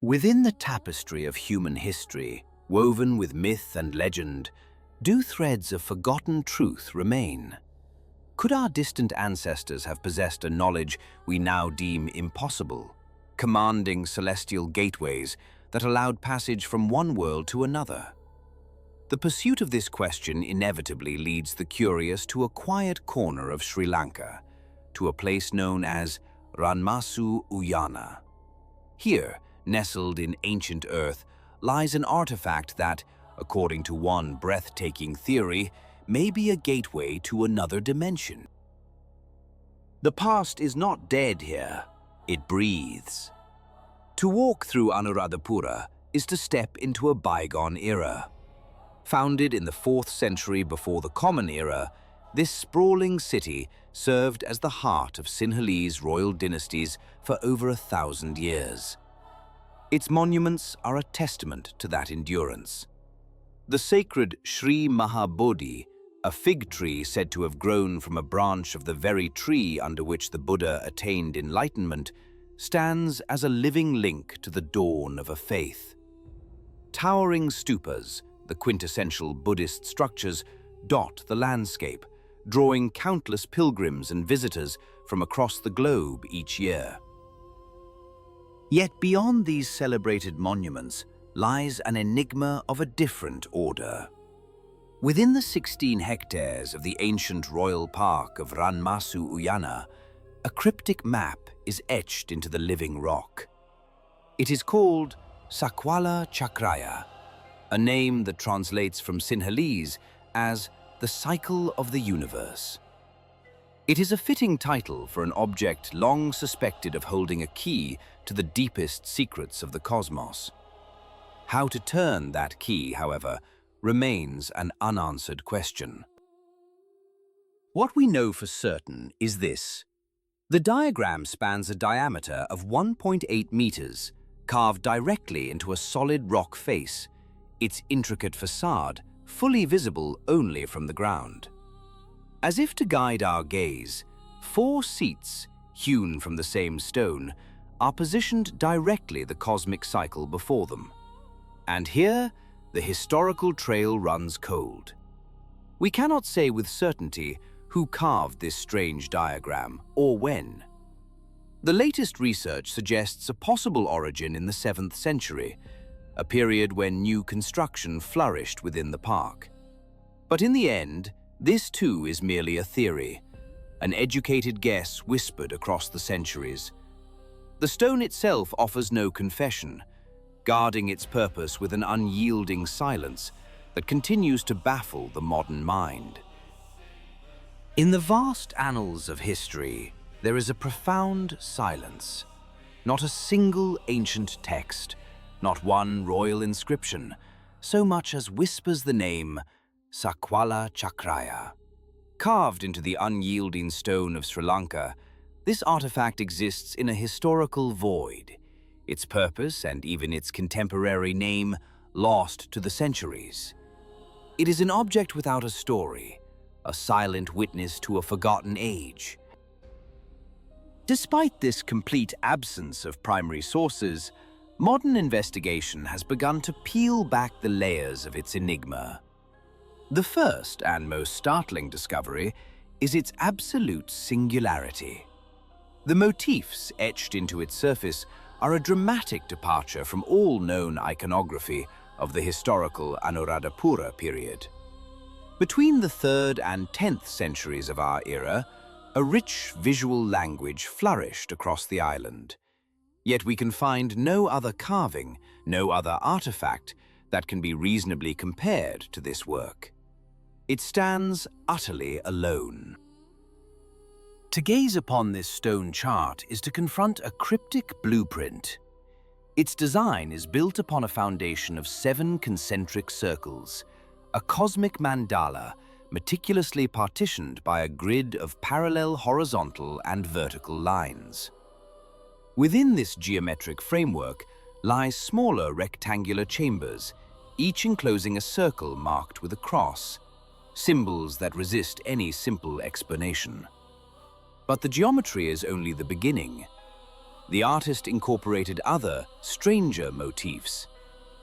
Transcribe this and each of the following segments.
Within the tapestry of human history, woven with myth and legend, do threads of forgotten truth remain? Could our distant ancestors have possessed a knowledge we now deem impossible, commanding celestial gateways that allowed passage from one world to another? The pursuit of this question inevitably leads the curious to a quiet corner of Sri Lanka, to a place known as Ranmasu Uyana. Here, nestled in ancient earth, lies an artifact that, according to one breathtaking theory, may be a gateway to another dimension. The past is not dead here, it breathes. To walk through Anuradhapura is to step into a bygone era. Founded in the 4th century before the Common Era, this sprawling city served as the heart of Sinhalese royal dynasties for over 1,000 years. Its monuments are a testament to that endurance. The sacred Sri Mahabodhi, a fig tree said to have grown from a branch of the very tree under which the Buddha attained enlightenment, stands as a living link to the dawn of a faith. Towering stupas, the quintessential Buddhist structures, dot the landscape, drawing countless pilgrims and visitors from across the globe each year. Yet beyond these celebrated monuments lies an enigma of a different order. Within the 16 hectares of the ancient royal park of Ranmasu Uyana, a cryptic map is etched into the living rock. It is called Sakwala Chakraya, a name that translates from Sinhalese as the cycle of the universe. It is a fitting title for an object long suspected of holding a key to the deepest secrets of the cosmos. How to turn that key, however, remains an unanswered question. What we know for certain is this. The diagram spans a diameter of 1.8 meters, carved directly into a solid rock face, its intricate facade fully visible only from the ground. As if to guide our gaze, 4 seats, hewn from the same stone, are positioned directly the cosmic cycle before them. And here, the historical trail runs cold. We cannot say with certainty who carved this strange diagram or when. The latest research suggests a possible origin in the 7th century, a period when new construction flourished within the park. But in the end, this too is merely a theory, an educated guess whispered across the centuries. The stone itself offers no confession, guarding its purpose with an unyielding silence that continues to baffle the modern mind. In the vast annals of history, there is a profound silence. Not a single ancient text, not one royal inscription, so much as whispers the name Sakwala Chakraya. Carved into the unyielding stone of Sri Lanka, this artifact exists in a historical void, its purpose and even its contemporary name lost to the centuries. It is an object without a story, a silent witness to a forgotten age. Despite this complete absence of primary sources, modern investigation has begun to peel back the layers of its enigma. The first and most startling discovery is its absolute singularity. The motifs etched into its surface are a dramatic departure from all known iconography of the historical Anuradhapura period. Between the 3rd and 10th centuries of our era, a rich visual language flourished across the island. Yet we can find no other carving, no other artifact that can be reasonably compared to this work. It stands utterly alone. To gaze upon this stone chart is to confront a cryptic blueprint. Its design is built upon a foundation of 7 concentric circles, a cosmic mandala meticulously partitioned by a grid of parallel horizontal and vertical lines. Within this geometric framework lie smaller rectangular chambers, each enclosing a circle marked with a cross, symbols that resist any simple explanation. But the geometry is only the beginning. The artist incorporated other, stranger motifs.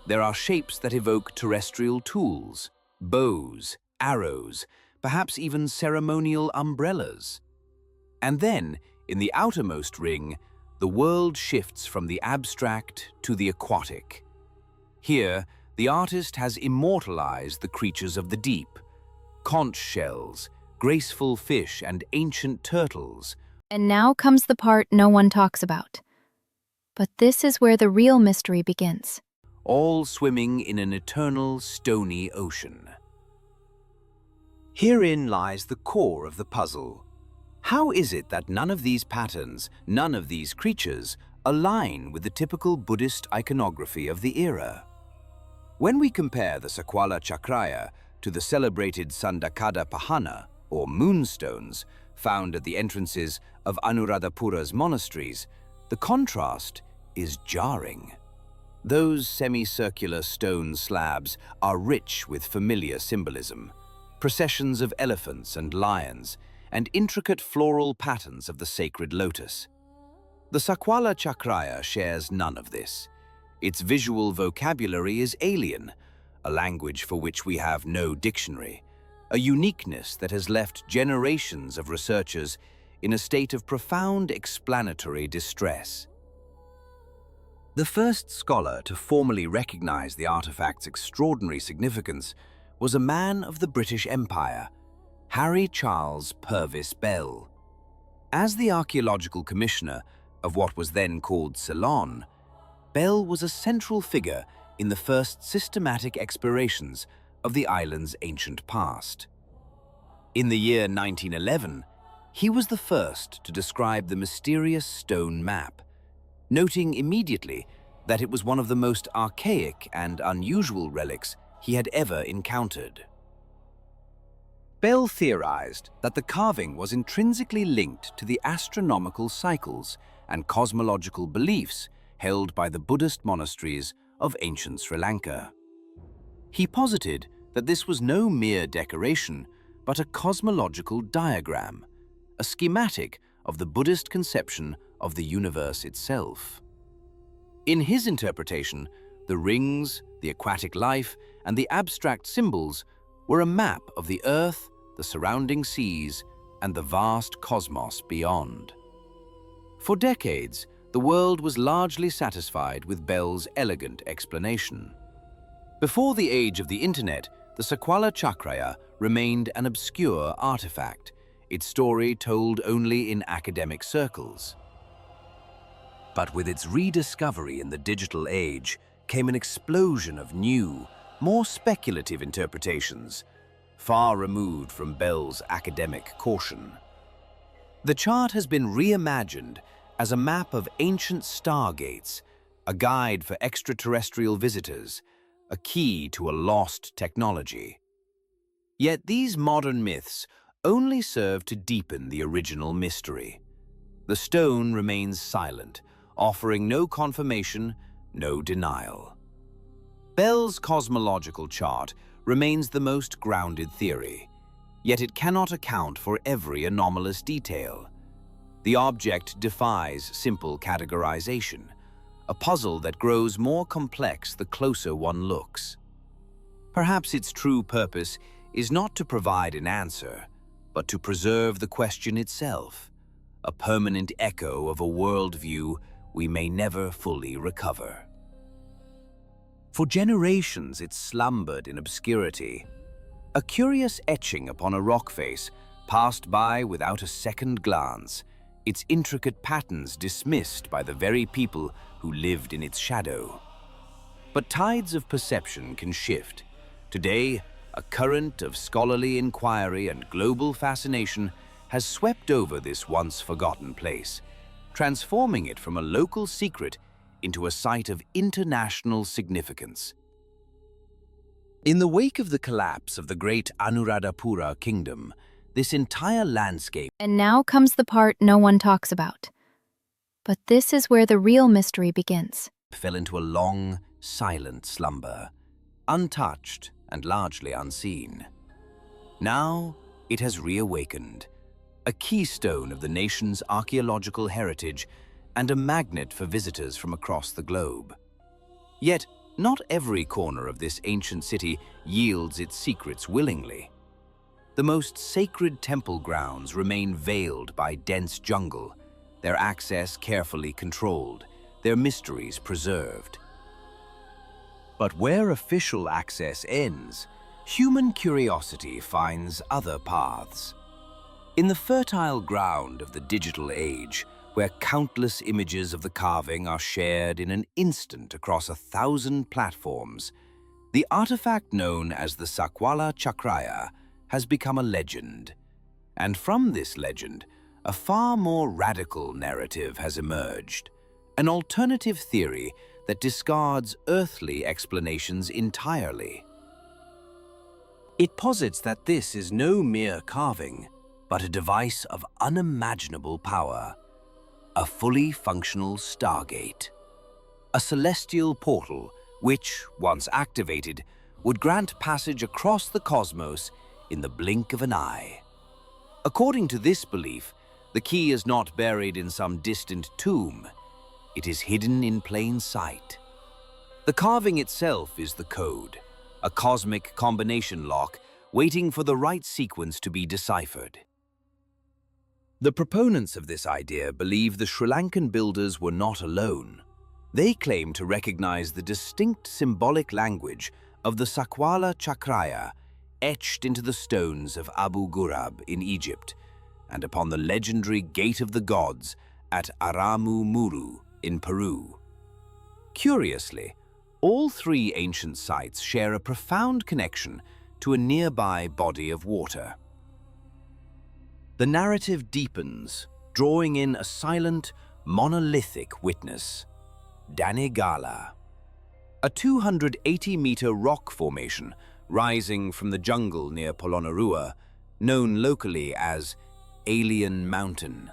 There are shapes that evoke terrestrial tools, bows, arrows, perhaps even ceremonial umbrellas. And then, in the outermost ring, the world shifts from the abstract to the aquatic. Here, the artist has immortalized the creatures of the deep, conch shells, graceful fish, and ancient turtles. And now comes the part no one talks about. But this is where the real mystery begins. All swimming in an eternal stony ocean. Herein lies the core of the puzzle. How is it that none of these patterns, none of these creatures, align with the typical Buddhist iconography of the era? When we compare the Sakwala Chakraya to the celebrated Sandakada Pahana, or moonstones, found at the entrances of Anuradhapura's monasteries, the contrast is jarring. Those semicircular stone slabs are rich with familiar symbolism, processions of elephants and lions, and intricate floral patterns of the sacred lotus. The Sakwala Chakraya shares none of this. Its visual vocabulary is alien, a language for which we have no dictionary, a uniqueness that has left generations of researchers in a state of profound explanatory distress. The first scholar to formally recognize the artifact's extraordinary significance was a man of the British Empire, Harry Charles Purvis Bell. As the archaeological commissioner of what was then called Ceylon, Bell was a central figure in the first systematic explorations of the island's ancient past. In the year 1911, he was the first to describe the mysterious stone map, noting immediately that it was one of the most archaic and unusual relics he had ever encountered. Bell theorized that the carving was intrinsically linked to the astronomical cycles and cosmological beliefs held by the Buddhist monasteries of ancient Sri Lanka. He posited that this was no mere decoration, but a cosmological diagram, a schematic of the Buddhist conception of the universe itself. In his interpretation, the rings, the aquatic life, and the abstract symbols were a map of the earth, the surrounding seas, and the vast cosmos beyond. For decades, the world was largely satisfied with Bell's elegant explanation. Before the age of the internet, the Sakwala Chakraya remained an obscure artifact, its story told only in academic circles. But with its rediscovery in the digital age came an explosion of new, more speculative interpretations, far removed from Bell's academic caution. The chart has been reimagined as a map of ancient stargates, a guide for extraterrestrial visitors, a key to a lost technology. Yet these modern myths only serve to deepen the original mystery. The stone remains silent, offering no confirmation, no denial. Bell's cosmological chart remains the most grounded theory, yet it cannot account for every anomalous detail. The object defies simple categorization, a puzzle that grows more complex the closer one looks. Perhaps its true purpose is not to provide an answer, but to preserve the question itself, a permanent echo of a worldview we may never fully recover. For generations it slumbered in obscurity. A curious etching upon a rock face passed by without a second glance, its intricate patterns dismissed by the very people who lived in its shadow. But tides of perception can shift. Today, a current of scholarly inquiry and global fascination has swept over this once forgotten place, transforming it from a local secret into a site of international significance. In the wake of the collapse of the great Anuradhapura kingdom, this entire landscape— And now comes the part no one talks about. But this is where the real mystery begins. fell into a long, silent slumber, untouched and largely unseen. Now it has reawakened, a keystone of the nation's archaeological heritage and a magnet for visitors from across the globe. Yet, not every corner of this ancient city yields its secrets willingly. The most sacred temple grounds remain veiled by dense jungle, their access carefully controlled, their mysteries preserved. But where official access ends, human curiosity finds other paths. In the fertile ground of the digital age, where countless images of the carving are shared in an instant across 1,000 platforms, the artifact known as the Sakwala Chakraya has become a legend. And from this legend, a far more radical narrative has emerged, an alternative theory that discards earthly explanations entirely. It posits that this is no mere carving, but a device of unimaginable power, a fully functional Stargate, a celestial portal which, once activated, would grant passage across the cosmos in the blink of an eye. According to this belief, the key is not buried in some distant tomb. It is hidden in plain sight. The carving itself is the code, a cosmic combination lock waiting for the right sequence to be deciphered. The proponents of this idea believe the Sri Lankan builders were not alone. They claim to recognize the distinct symbolic language of the Sakwala Chakraya etched into the stones of Abu Ghurab in Egypt and upon the legendary Gate of the Gods at Aramu Muru in Peru. Curiously, all three ancient sites share a profound connection to a nearby body of water. The narrative deepens, drawing in a silent, monolithic witness, Danegala, a 280-meter rock formation rising from the jungle near Polonnaruwa, known locally as Alien Mountain.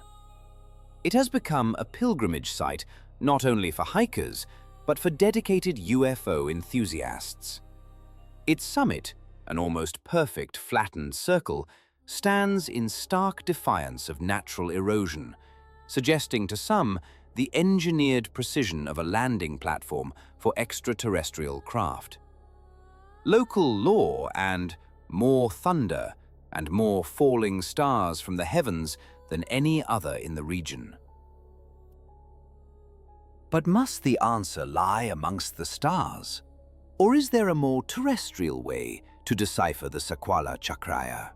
It has become a pilgrimage site not only for hikers, but for dedicated UFO enthusiasts. Its summit, an almost perfect flattened circle, stands in stark defiance of natural erosion, suggesting to some the engineered precision of a landing platform for extraterrestrial craft. Local lore and more thunder and more falling stars from the heavens than any other in the region. But must the answer lie amongst the stars? Or is there a more terrestrial way to decipher the Sakwala Chakraya?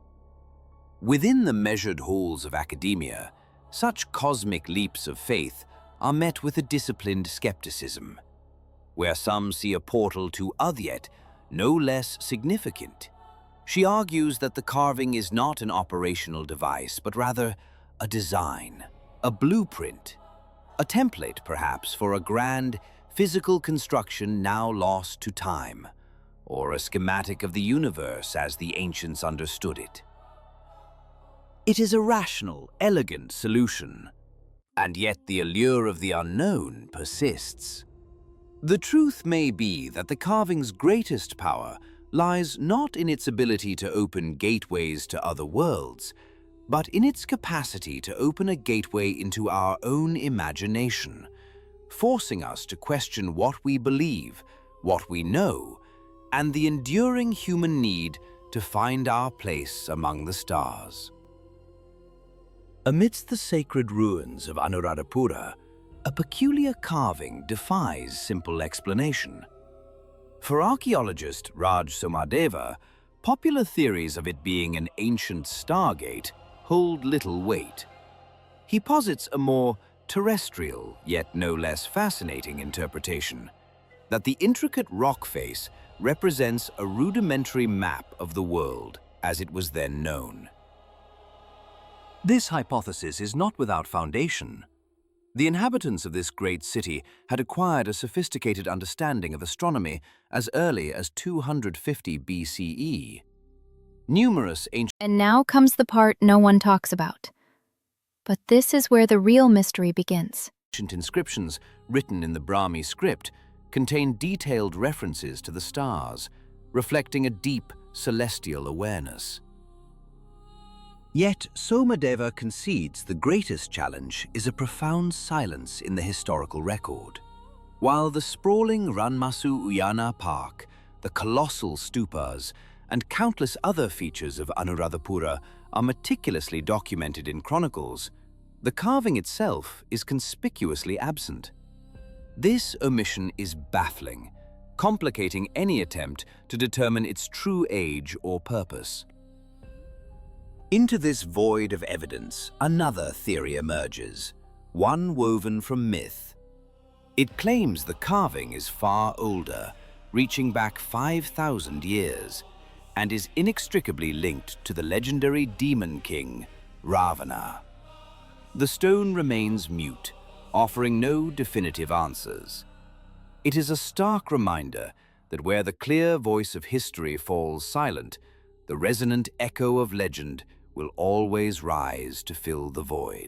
Within the measured halls of academia, such cosmic leaps of faith are met with a disciplined skepticism, where some see a portal to Adyet no less significant. She argues that the carving is not an operational device, but rather a design, a blueprint, a template perhaps for a grand physical construction now lost to time, or a schematic of the universe as the ancients understood it. It is a rational, elegant solution, and yet the allure of the unknown persists. The truth may be that the carving's greatest power lies not in its ability to open gateways to other worlds, but in its capacity to open a gateway into our own imagination, forcing us to question what we believe, what we know, and the enduring human need to find our place among the stars. Amidst the sacred ruins of Anuradhapura, a peculiar carving defies simple explanation. For archaeologist Raj Somadeva, popular theories of it being an ancient Stargate hold little weight. He posits a more terrestrial, yet no less fascinating interpretation, that the intricate rock face represents a rudimentary map of the world as it was then known. This hypothesis is not without foundation. The inhabitants of this great city had acquired a sophisticated understanding of astronomy as early as 250 BCE. Numerous ancient... And now comes the part no one talks about. But this is where the real mystery begins. Ancient inscriptions written in the Brahmi script contain detailed references to the stars, reflecting a deep celestial awareness. Yet Somadeva concedes the greatest challenge is a profound silence in the historical record. While the sprawling Ranmasu Uyana Park, the colossal stupas, and countless other features of Anuradhapura are meticulously documented in chronicles, the carving itself is conspicuously absent. This omission is baffling, complicating any attempt to determine its true age or purpose. Into this void of evidence, another theory emerges, one woven from myth. It claims the carving is far older, reaching back 5,000 years, and is inextricably linked to the legendary demon king, Ravana. The stone remains mute, offering no definitive answers. It is a stark reminder that where the clear voice of history falls silent, the resonant echo of legend will always rise to fill the void.